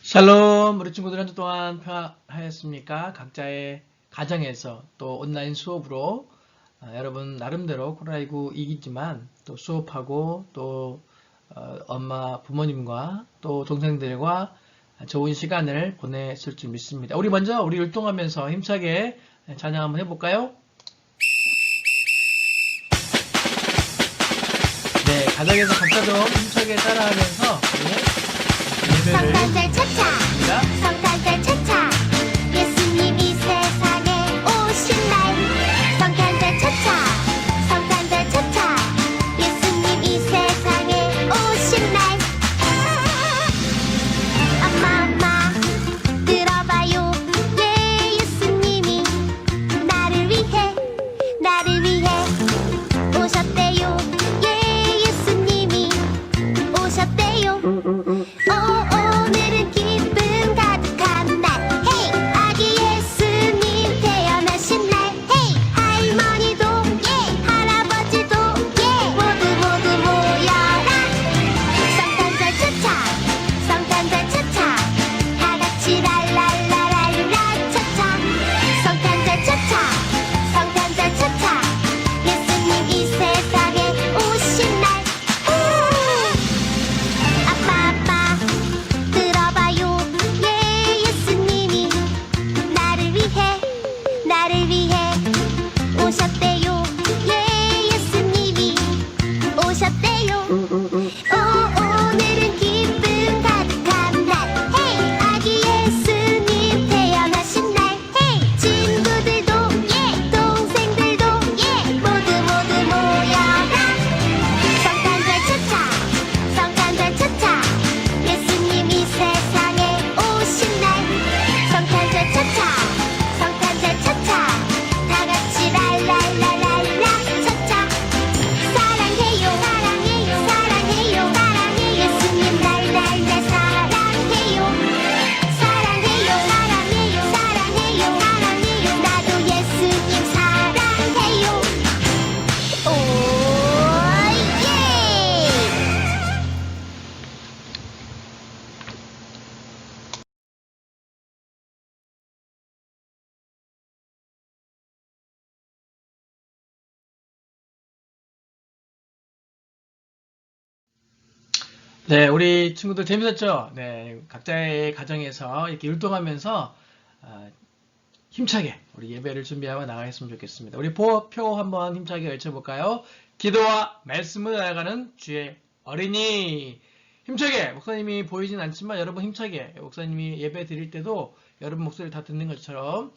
샬롬, 우리 친구들 한 주 동안 평안하였습니까? 각자의 가정에서 또 온라인 수업으로 여러분 나름대로 코로나19 이기지만 또 수업하고 또 엄마, 부모님과 또 동생들과 좋은 시간을 보냈을 줄 믿습니다. 우리 먼저 우리 율동하면서 힘차게 찬양 한번 해볼까요? 네, 가정에서 각자 좀 힘차게 따라하면서 예배를 성탄절 차차 드립니다. 성탄절 차차 예수님 이 세상에 오신 날 성탄절 차차 성탄절 차차 예수님 이 세상에 오신 날 엄마 들어봐요 예 예수님이 나를 위해 오셨대요 예 예수님이 오셨대요 오늘은 기쁨 가득한 날 헤이 아기 예수님 태어나신 날 헤이 할머니도 예 할아버지도 예 모두 모여라 성탄절 차차 성탄절 차차 다같이 랄랄라랄라 차차 성탄절 차차 성탄절 차차 예수님 이 세상에 오신 날 아빠 들어봐요 예 예수님이 나를 위해 오셨대요 예 예수님이 오셨대요 오늘은 기쁨 가득한 날 헤이 아기 예수님 태어나신 날 헤이 친구들도 예 동생들도 예 모두 모여라 성탄절 차차 성탄절 차차 예수님 이 세상에 오신 날 성탄절 차차 성탄절 차차 다같이 랄랄라랄라 차차 사랑해요 예수님 날 사랑해요 나도 예수님 사랑해요 오예 네, 우리 친구들 재밌었죠? 네, 각자의 가정에서 이렇게 율동하면서 힘차게 우리 예배를 준비하며 나가겠으면 좋겠습니다. 우리 표 한번 힘차게 외쳐볼까요? 기도와 말씀을 나아가는 주의 어린이. 힘차게! 목사님이 보이진 않지만 여러분 힘차게 목사님이 예배 드릴 때도 여러분 목소리를 다 듣는 것처럼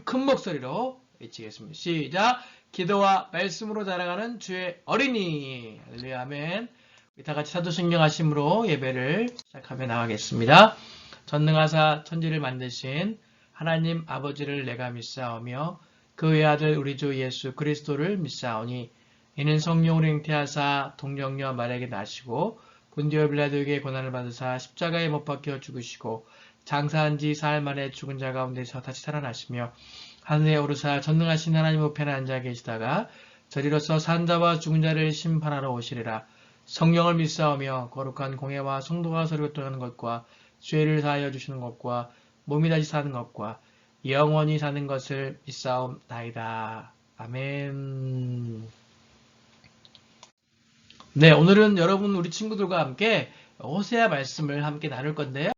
큰 목소리로 외치겠습니다. 시작! 기도와 말씀으로 자라가는 주의 어린이. 할렐루야, 아멘. 우리 다 같이 사도신경 하심으로 예배를 시작하며 나가겠습니다. 전능하사 천지를 만드신 하나님 아버지를 내가 믿사오며 그 외아들 우리 주 예수 그리스도를 믿사오니 이는 성령으로 잉태하사 동정녀 마리아에게 나시고 본디오 빌라도에게 고난을 받으사 십자가에 못 박혀 죽으시고 장사한 지 사흘 만에 죽은 자 가운데서 다시 살아나시며 하늘에 오르사 전능하신 하나님 우편에 앉아 계시다가 저리로서 산 자와 죽은 자를 심판하러 오시리라. 성령을 믿사오며 거룩한 공예와 성도가 서로 교통하는 것과 죄를 사하여 주시는 것과 몸이 다시 사는 것과 영원히 사는 것을 믿사옵나이다. 아멘. 네, 오늘은 여러분 우리 친구들과 함께 호세아 말씀을 함께 나눌 건데요.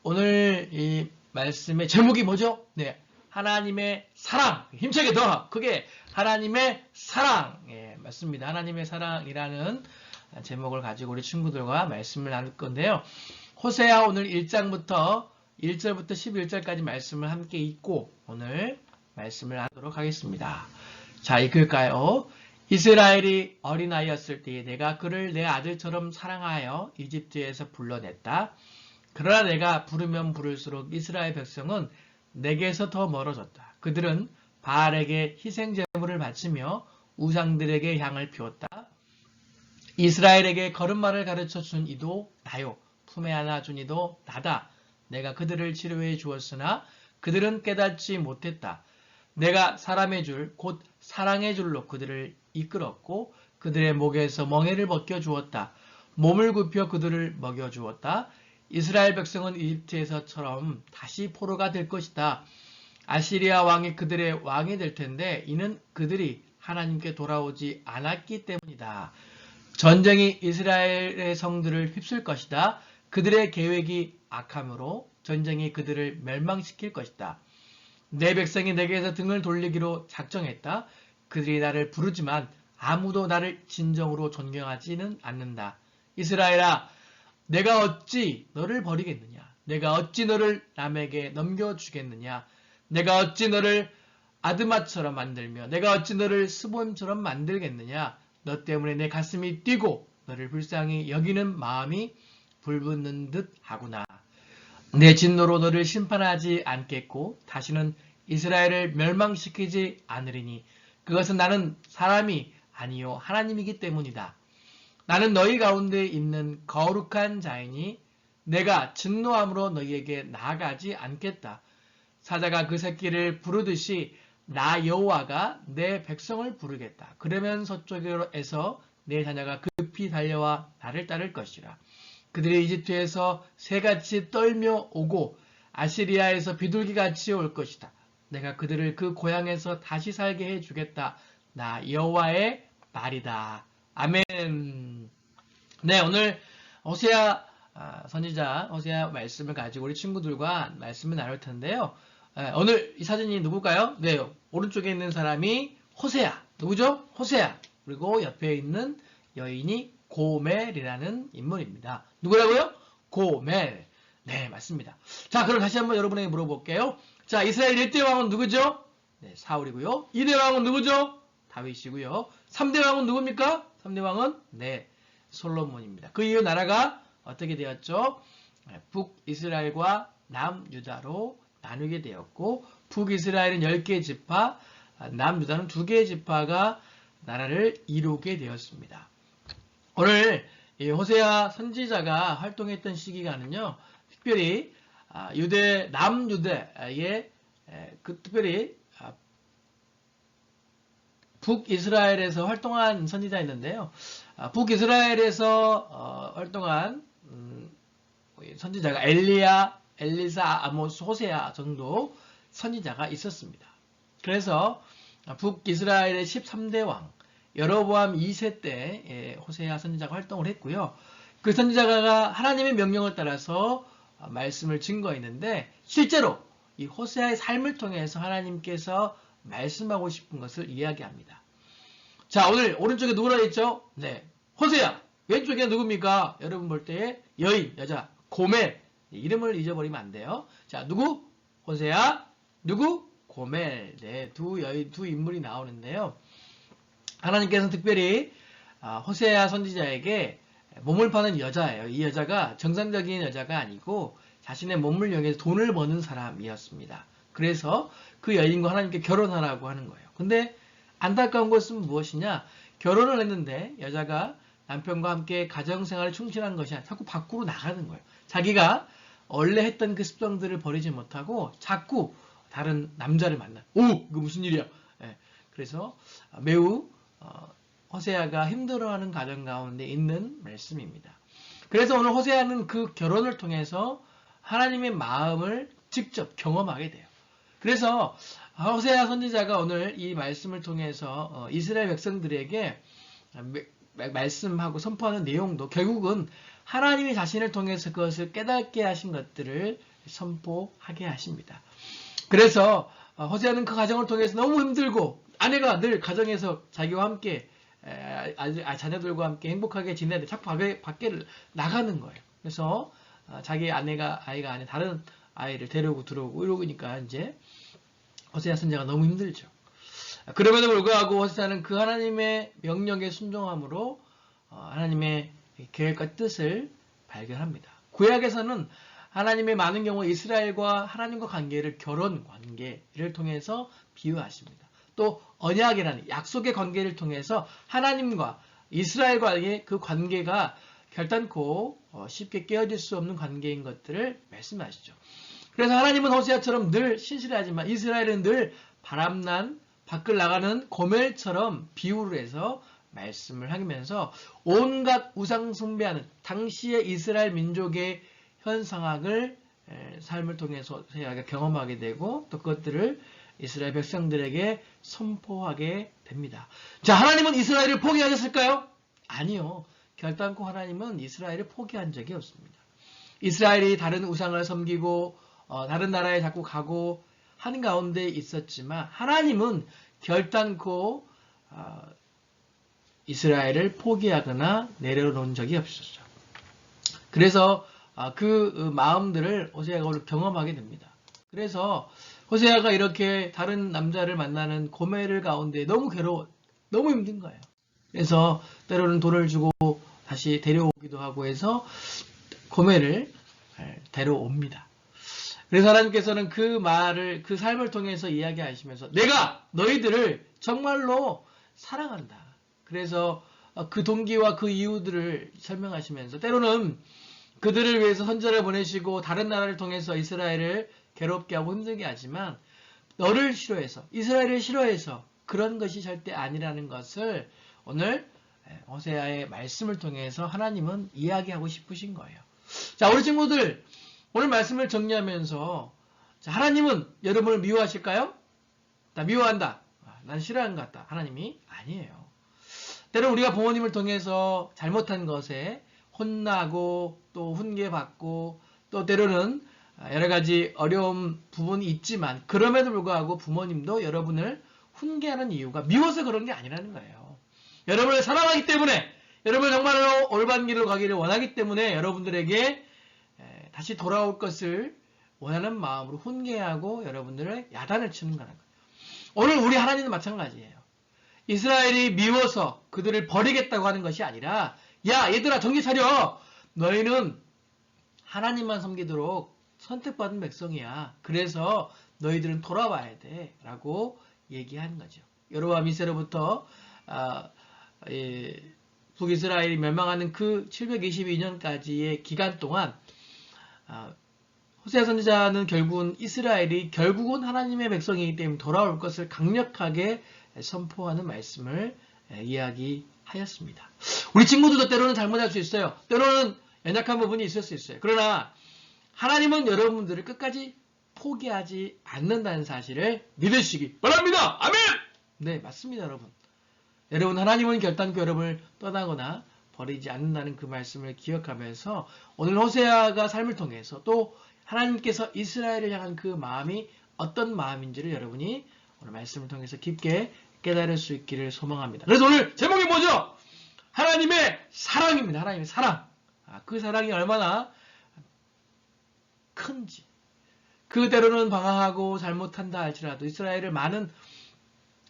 오늘 이 말씀의 제목이 뭐죠? 네, 하나님의 사랑. 힘차게 더 크게 하나님의 사랑. 예, 맞습니다. 하나님의 사랑이라는 제목을 가지고 우리 친구들과 말씀을 나눌 건데요. 호세아 오늘 1장부터 1절부터 11절까지 말씀을 함께 읽고 오늘 말씀을 나누도록 하겠습니다. 자, 읽을까요? 이스라엘이 어린아이였을 때에 내가 그를 내 아들처럼 사랑하여 이집트에서 불러냈다. 그러나 내가 부르면 부를수록 이스라엘 백성은 내게서 더 멀어졌다. 그들은 바알에게 희생제물을 바치며 우상들에게 향을 피웠다. 이스라엘에게 걸음마를 가르쳐준 이도 나요. 품에 안아준 이도 나다. 내가 그들을 치료해 주었으나 그들은 깨닫지 못했다. 내가 사람의 줄, 곧 사랑의 줄로 그들을 이끌었고 그들의 목에서 멍에를 벗겨 주었다. 몸을 굽혀 그들을 먹여 주었다. 이스라엘 백성은 이집트에서처럼 다시 포로가 될 것이다. 아시리아 왕이 그들의 왕이 될 텐데 이는 그들이 하나님께 돌아오지 않았기 때문이다. 전쟁이 이스라엘의 성들을 휩쓸 것이다. 그들의 계획이 악함으로 전쟁이 그들을 멸망시킬 것이다. 내 백성이 내게서 등을 돌리기로 작정했다. 그들이 나를 부르지만 아무도 나를 진정으로 존경하지는 않는다. 이스라엘아, 내가 어찌 너를 버리겠느냐? 내가 어찌 너를 남에게 넘겨주겠느냐? 내가 어찌 너를 아드마처럼 만들며 내가 어찌 너를 스본처럼 만들겠느냐? 너 때문에 내 가슴이 뛰고 너를 불쌍히 여기는 마음이 불붙는 듯 하구나. 내 진노로 너를 심판하지 않겠고 다시는 이스라엘을 멸망시키지 않으리니 그것은 나는 사람이 아니요 하나님이기 때문이다. 나는 너희 가운데 있는 거룩한 자이니 내가 진노함으로 너희에게 나아가지 않겠다. 사자가 그 새끼를 부르듯이 나 여호와가 내 백성을 부르겠다. 그러면 서쪽에서 내 자녀가 급히 달려와 나를 따를 것이라. 그들이 이집트에서 새같이 떨며 오고 아시리아에서 비둘기같이 올 것이다. 내가 그들을 그 고향에서 다시 살게 해주겠다. 나 여호와의 말이다. 아멘. 네, 오늘 호세아 선지자 호세아 말씀을 가지고 우리 친구들과 말씀을 나눌 텐데요. 오늘 이 사진이 누굴까요? 네, 오른쪽에 있는 사람이 호세아. 누구죠? 호세아. 그리고 옆에 있는 여인이 고멜이라는 인물입니다. 누구라고요? 고멜. 네, 맞습니다. 자, 그럼 다시 한번 여러분에게 물어볼게요. 자, 이스라엘 1대 왕은 누구죠? 네, 사울이고요. 2대 왕은 누구죠? 다윗이고요. 3대 왕은 누굽니까? 3대 왕은 네, 솔로몬입니다. 그 이후 나라가 어떻게 되었죠? 북이스라엘과 남유다로 나누게 되었고 북이스라엘은 10개의 지파, 남유다는 2개의 지파가 나라를 이루게 되었습니다. 오늘 이 호세아 선지자가 활동했던 시기가는요, 특별히 남유다의 특별히 북이스라엘에서 활동한 선지자였는데요. 북이스라엘에서 활동한 선지자가 엘리야, 엘리사, 아모스, 호세아 정도 선지자가 있었습니다. 그래서 북이스라엘의 13대 왕 여로보암 2세 때 호세아 선지자가 활동을 했고요. 그 선지자가 하나님의 명령을 따라서 말씀을 증거했는데 실제로 이 호세아의 삶을 통해서 하나님께서 말씀하고 싶은 것을 이야기합니다. 자, 오늘 오른쪽에 누구라 했죠? 네, 호세아. 왼쪽에 누굽니까? 여러분 볼 때 여인, 여자, 고멜. 이름을 잊어버리면 안 돼요. 자, 누구? 호세아. 누구? 고멜. 네, 두 인물이 나오는데요. 하나님께서는 특별히 호세아 선지자에게 몸을 파는 여자예요. 이 여자가 정상적인 여자가 아니고 자신의 몸을 이용해서 돈을 버는 사람이었습니다. 그래서 그 여인과 하나님께 결혼하라고 하는 거예요. 근데 안타까운 것은 무엇이냐? 결혼을 했는데 여자가 남편과 함께 가정생활에 충실한 것이 아니라 자꾸 밖으로 나가는 거예요. 자기가 원래 했던 그 습성들을 버리지 못하고 자꾸 다른 남자를 만나. 오! 이거 무슨 일이야? 네, 그래서 매우 호세아가 힘들어하는 가정 가운데 있는 말씀입니다. 그래서 오늘 호세아는 그 결혼을 통해서 하나님의 마음을 직접 경험하게 돼요. 그래서 호세아 선지자가 오늘 이 말씀을 통해서 이스라엘 백성들에게 말씀하고 선포하는 내용도 결국은 하나님이 자신을 통해서 그것을 깨닫게 하신 것들을 선포하게 하십니다. 그래서 호세아는 그 가정을 통해서 너무 힘들고 아내가 늘 가정에서 자기와 함께 자녀들과 함께 행복하게 지내야 돼. 자꾸 밖에 나가는 거예요. 그래서 자기 아이가 아니라 다른 아이를 데리고 들어오고 이러니까 이제 호세아 선지자가 너무 힘들죠. 그럼에도 불구하고 호세아는 그 하나님의 명령에 순종함으로 하나님의 계획과 뜻을 발견합니다. 구약에서는 하나님의 많은 경우 이스라엘과 하나님과 관계를 결혼 관계를 통해서 비유하십니다. 또 언약이라는 약속의 관계를 통해서 하나님과 이스라엘과의 그 관계가 결단코 쉽게 깨어질 수 없는 관계인 것들을 말씀하시죠. 그래서 하나님은 호세아처럼 늘 신실하지만 이스라엘은 늘 바람난 밖을 나가는 고멜처럼 비유를 해서 말씀을 하면서 온갖 우상 숭배하는 당시의 이스라엘 민족의 현 상황을 삶을 통해서 호세아가 경험하게 되고 또 그것들을 이스라엘 백성들에게 선포하게 됩니다. 자, 하나님은 이스라엘을 포기하셨을까요? 아니요. 결단코 하나님은 이스라엘을 포기한 적이 없습니다. 이스라엘이 다른 우상을 섬기고 다른 나라에 자꾸 가고 하는 가운데 있었지만 하나님은 결단코 이스라엘을 포기하거나 내려놓은 적이 없었죠. 그래서 그 마음들을 호세아가 오늘 경험하게 됩니다. 그래서 호세아가 이렇게 다른 남자를 만나는 고뇌를 가운데 너무 괴로워, 너무 힘든 거예요. 그래서 때로는 돈을 주고 다시 데려오기도 하고 해서 고뇌를 데려옵니다. 그래서 하나님께서는 그 말을, 그 삶을 통해서 이야기하시면서 내가 너희들을 정말로 사랑한다. 그래서 그 동기와 그 이유들을 설명하시면서 때로는 그들을 위해서 선자를 보내시고 다른 나라를 통해서 이스라엘을 괴롭게 하고 힘들게 하지만 너를 싫어해서, 이스라엘을 싫어해서 그런 것이 절대 아니라는 것을 오늘 호세아의 말씀을 통해서 하나님은 이야기하고 싶으신 거예요. 자, 우리 친구들 오늘 말씀을 정리하면서 자, 하나님은 여러분을 미워하실까요? 나 미워한다. 난 싫어하는 것 같다. 하나님이 아니에요. 때로 우리가 부모님을 통해서 잘못한 것에 혼나고 또 훈계받고 또 때로는 여러 가지 어려운 부분이 있지만 그럼에도 불구하고 부모님도 여러분을 훈계하는 이유가 미워서 그런 게 아니라는 거예요. 여러분을 사랑하기 때문에 여러분 정말로 올바른 길로 가기를 원하기 때문에 여러분들에게 다시 돌아올 것을 원하는 마음으로 훈계하고 여러분들을 야단을 치는 거라는 거예요. 오늘 우리 하나님도 마찬가지예요. 이스라엘이 미워서 그들을 버리겠다고 하는 것이 아니라 야 얘들아 정신 차려. 너희는 하나님만 섬기도록 선택받은 백성이야. 그래서 너희들은 돌아와야 돼 라고 얘기하는 거죠. 여로보암 2세로부터 북이스라엘이 멸망하는 그 722년까지의 기간 동안 호세아 선지자는 결국은 이스라엘이 결국은 하나님의 백성이기 때문에 돌아올 것을 강력하게 선포하는 말씀을 이야기하였습니다. 우리 친구들도 때로는 잘못할 수 있어요. 때로는 연약한 부분이 있을 수 있어요. 그러나 하나님은 여러분들을 끝까지 포기하지 않는다는 사실을 믿으시기 바랍니다. 아멘! 네, 맞습니다, 여러분. 여러분, 하나님은 결단코 여러분을 떠나거나 버리지 않는다는 그 말씀을 기억하면서 오늘 호세아가 삶을 통해서 또 하나님께서 이스라엘을 향한 그 마음이 어떤 마음인지를 여러분이 오늘 말씀을 통해서 깊게 깨달을 수 있기를 소망합니다. 그래서 오늘 제목이 뭐죠? 하나님의 사랑입니다. 하나님의 사랑. 그 사랑이 얼마나 큰지. 그대로는 방황하고 잘못한다 할지라도 이스라엘을 많은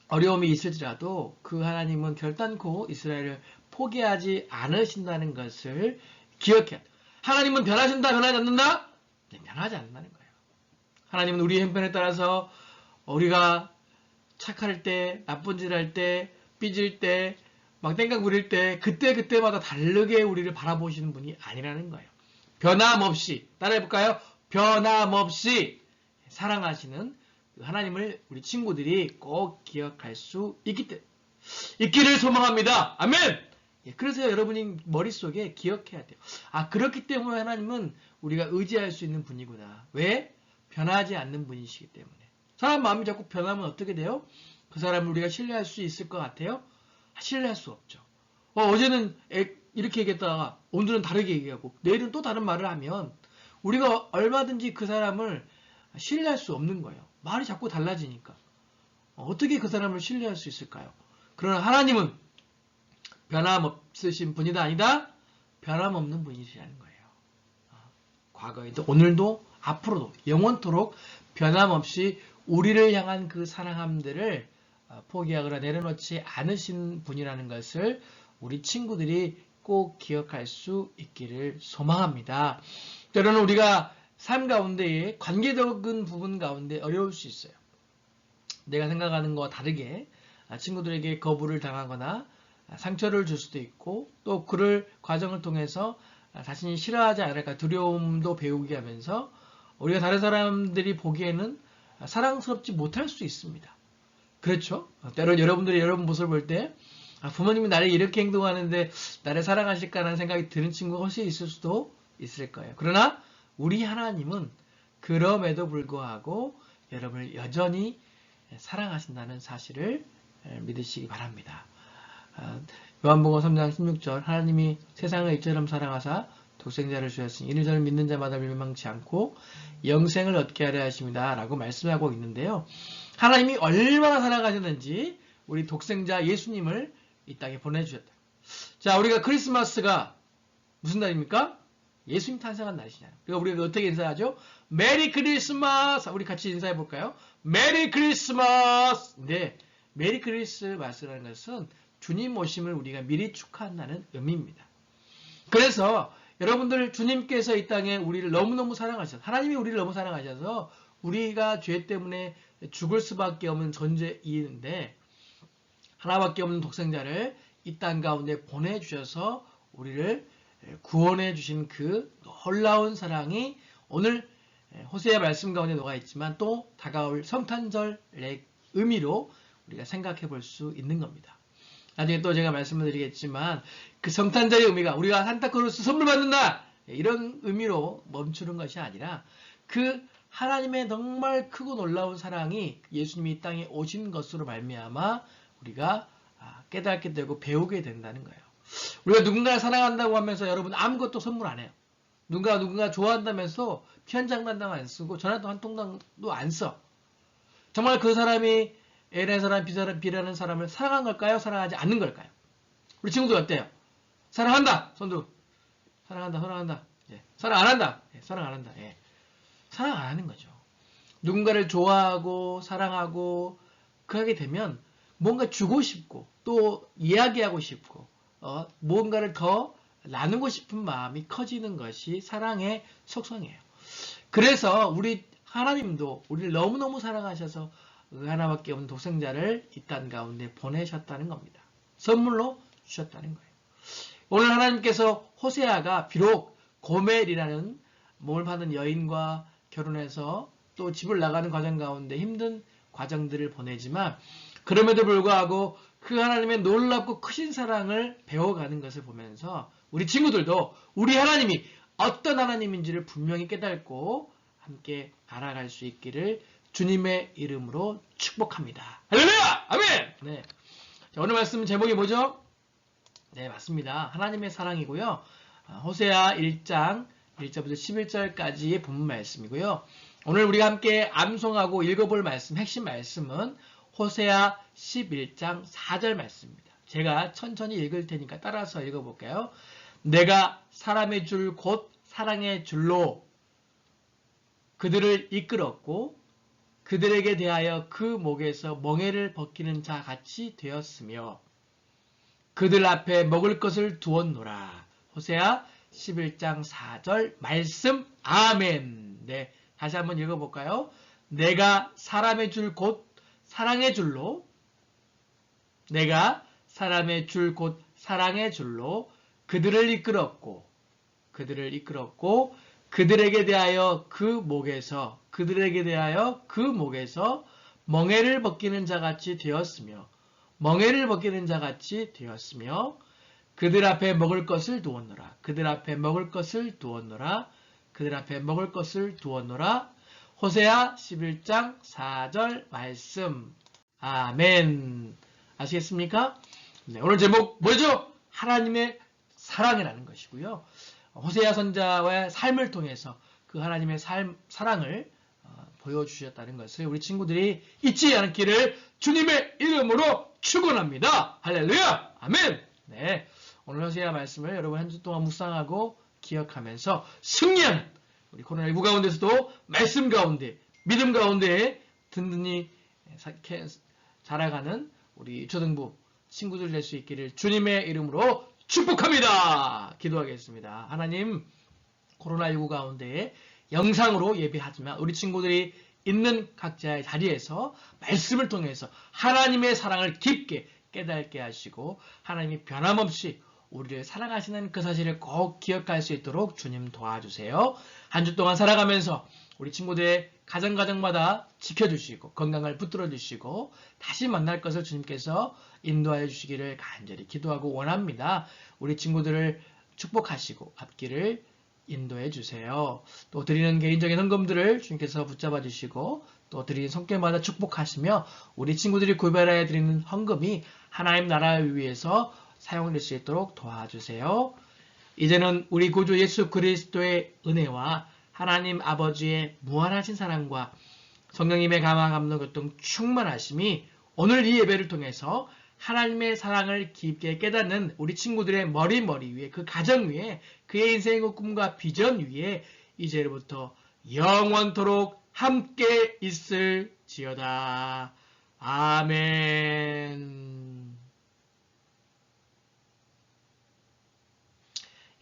어려움이 있을지라도 그 하나님은 결단코 이스라엘을 포기하지 않으신다는 것을 기억해야 돼요. 하나님은 변하신다, 변하지 않는다? 네, 변하지 않는다는 거예요. 하나님은 우리의 형편에 따라서 우리가 착할 때, 나쁜 짓 할 때, 삐질 때, 막 땡깡 부릴 때 그때마다 다르게 우리를 바라보시는 분이 아니라는 거예요. 변함없이, 따라해볼까요? 변함없이 사랑하시는 하나님을 우리 친구들이 꼭 기억할 수 있기를 소망합니다. 아멘! 그래서 여러분이 머릿속에 기억해야 돼요. 그렇기 때문에 하나님은 우리가 의지할 수 있는 분이구나. 왜? 변하지 않는 분이시기 때문에. 사람 마음이 자꾸 변하면 어떻게 돼요? 그 사람을 우리가 신뢰할 수 있을 것 같아요? 신뢰할 수 없죠. 어제는 이렇게 얘기했다가 오늘은 다르게 얘기하고 내일은 또 다른 말을 하면 우리가 얼마든지 그 사람을 신뢰할 수 없는 거예요. 말이 자꾸 달라지니까. 어떻게 그 사람을 신뢰할 수 있을까요? 그러나 하나님은 변함없으신 분이다 아니다? 변함없는 분이시라는 거예요. 과거에도 오늘도 앞으로도 영원토록 변함없이 우리를 향한 그 사랑함들을 포기하거나 내려놓지 않으신 분이라는 것을 우리 친구들이 꼭 기억할 수 있기를 소망합니다. 때로는 우리가 삶 가운데에 관계적인 부분 가운데 어려울 수 있어요. 내가 생각하는 것과 다르게 친구들에게 거부를 당하거나 상처를 줄 수도 있고 또 그를 과정을 통해서 자신이 싫어하지 않을까 두려움도 배우게 하면서 우리가 다른 사람들이 보기에는 사랑스럽지 못할 수 있습니다. 그렇죠? 때로는 여러분들이 여러분 모습을 볼 때 부모님이 나를 이렇게 행동하는데 나를 사랑하실까라는 생각이 드는 친구가 훨씬 있을 수도 있을 거예요. 그러나 우리 하나님은 그럼에도 불구하고 여러분을 여전히 사랑하신다는 사실을 믿으시기 바랍니다. 요한복음 3장 16절 하나님이 세상을 이처럼 사랑하사 독생자를 주셨으니 이를 저를 믿는 자마다 멸망치 않고 영생을 얻게 하려 하십니다. 라고 말씀하고 있는데요. 하나님이 얼마나 사랑하셨는지 우리 독생자 예수님을 이 땅에 보내주셨다. 자, 우리가 크리스마스가 무슨 날입니까? 예수님 탄생한 날이시잖아요. 그러니까 우리가 어떻게 인사하죠? 메리 크리스마스! 우리 같이 인사해 볼까요? 메리 크리스마스! 네, 메리 크리스마스라는 것은 주님 오심을 우리가 미리 축하한다는 의미입니다. 그래서 여러분들 주님께서 이 땅에 우리를 너무너무 사랑하셔서 하나님이 우리를 너무 사랑하셔서 우리가 죄 때문에 죽을 수밖에 없는 존재인데 하나밖에 없는 독생자를 이 땅 가운데 보내주셔서 우리를 구원해 주신 그 놀라운 사랑이 오늘 호세아 말씀 가운데 녹아 있지만 또 다가올 성탄절의 의미로 우리가 생각해 볼 수 있는 겁니다. 나중에 또 제가 말씀을 드리겠지만 그 성탄절의 의미가 우리가 산타크로스 선물 받는다 이런 의미로 멈추는 것이 아니라 그 하나님의 정말 크고 놀라운 사랑이 예수님이 이 땅에 오신 것으로 말미암아 우리가 깨닫게 되고 배우게 된다는 거예요. 우리가 누군가를 사랑한다고 하면서 여러분 아무것도 선물 안 해요. 누군가 좋아한다면서 피 한 장만 안 쓰고 전화도 한 통도 안 써. 정말 그 사람이 A라는 사람, B라는 사람을 사랑한 걸까요? 사랑하지 않는 걸까요? 우리 친구들 어때요? 사랑한다. 손도 사랑한다. 예. 사랑 안 한다. 예. 사랑 안 한다. 예. 사랑 안 하는 거죠. 누군가를 좋아하고 사랑하고 그렇게 되면 뭔가 주고 싶고 또 이야기하고 싶고 뭔가를 더 나누고 싶은 마음이 커지는 것이 사랑의 속성이에요. 그래서 우리 하나님도 우리를 너무너무 사랑하셔서 그 하나밖에 없는 독생자를 이 땅 가운데 보내셨다는 겁니다. 선물로 주셨다는 거예요. 오늘 하나님께서 호세아가 비록 고멜이라는 몸을 파는 여인과 결혼해서 또 집을 나가는 과정 가운데 힘든 과정들을 보내지만 그럼에도 불구하고 그 하나님의 놀랍고 크신 사랑을 배워가는 것을 보면서 우리 친구들도 우리 하나님이 어떤 하나님인지를 분명히 깨닫고 함께 알아갈 수 있기를 주님의 이름으로 축복합니다. 할렐루야! 아멘! 네. 자, 오늘 말씀 제목이 뭐죠? 네, 맞습니다. 하나님의 사랑이고요. 호세아 1장 1절부터 11절까지의 본문 말씀이고요. 오늘 우리가 함께 암송하고 읽어볼 말씀, 핵심 말씀은 호세아 11장 4절 말씀입니다. 제가 천천히 읽을 테니까 따라서 읽어볼게요. 내가 사람의 줄 곧 사랑의 줄로 그들을 이끌었고 그들에게 대하여 그 목에서 멍에를 벗기는 자 같이 되었으며 그들 앞에 먹을 것을 두었노라. 호세아 11장 4절 말씀 아멘. 네, 다시 한번 읽어볼까요? 내가 사람의 줄 곧 사랑의 줄로 내가 사람의 줄 곧 사랑의 줄로 그들을 이끌었고 그들에게 대하여 그 목에서 멍에를 벗기는 자같이 되었으며 그들 앞에 먹을 것을 두었노라. 호세아 11장 4절 말씀. 아멘. 아시겠습니까? 네, 오늘 제목 뭐죠? 하나님의 사랑이라는 것이고요. 호세아 선자의 삶을 통해서 그 하나님의 사랑을 보여주셨다는 것을 우리 친구들이 잊지 않기를 주님의 이름으로 축원합니다. 할렐루야! 아멘! 네, 오늘 호세아 말씀을 여러분 한 주 동안 묵상하고 기억하면서 승리하는 우리 코로나19 가운데서도 말씀 가운데 믿음 가운데 든든히 자라가는 우리 초등부 친구들 될 수 있기를 주님의 이름으로 축복합니다. 기도하겠습니다. 하나님, 코로나19 가운데 영상으로 예배하지만 우리 친구들이 있는 각자의 자리에서 말씀을 통해서 하나님의 사랑을 깊게 깨닫게 하시고 하나님이 변함없이 우리를 사랑하시는 그 사실을 꼭 기억할 수 있도록 주님 도와주세요. 한 주 동안 살아가면서 우리 친구들의 가정마다 지켜주시고 건강을 붙들어 주시고 다시 만날 것을 주님께서 인도하여 주시기를 간절히 기도하고 원합니다. 우리 친구들을 축복하시고 앞길을 인도해 주세요. 또 드리는 개인적인 헌금들을 주님께서 붙잡아 주시고 또 드리는 성격마다 축복하시며 우리 친구들이 구별해 드리는 헌금이 하나님 나라를 위해서 사용될 수 있도록 도와주세요. 이제는 우리 구주 예수 그리스도의 은혜와 하나님 아버지의 무한하신 사랑과 성령님의 감화 감동 교통 충만하심이 오늘 이 예배를 통해서 하나님의 사랑을 깊게 깨닫는 우리 친구들의 머리 위에 그 가정 위에 그의 인생의 꿈과 비전 위에 이제부터 영원토록 함께 있을지어다. 아멘.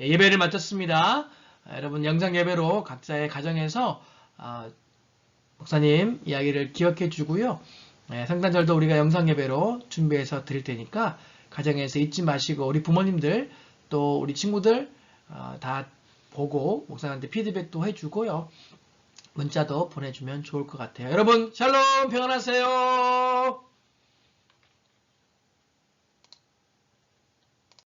예배를 마쳤습니다. 여러분 영상 예배로 각자의 가정에서 목사님 이야기를 기억해 주고요. 성탄절도 우리가 영상 예배로 준비해서 드릴 테니까 가정에서 잊지 마시고 우리 부모님들 또 우리 친구들 다 보고 목사님한테 피드백도 해주고요. 문자도 보내주면 좋을 것 같아요. 여러분 샬롬 평안하세요.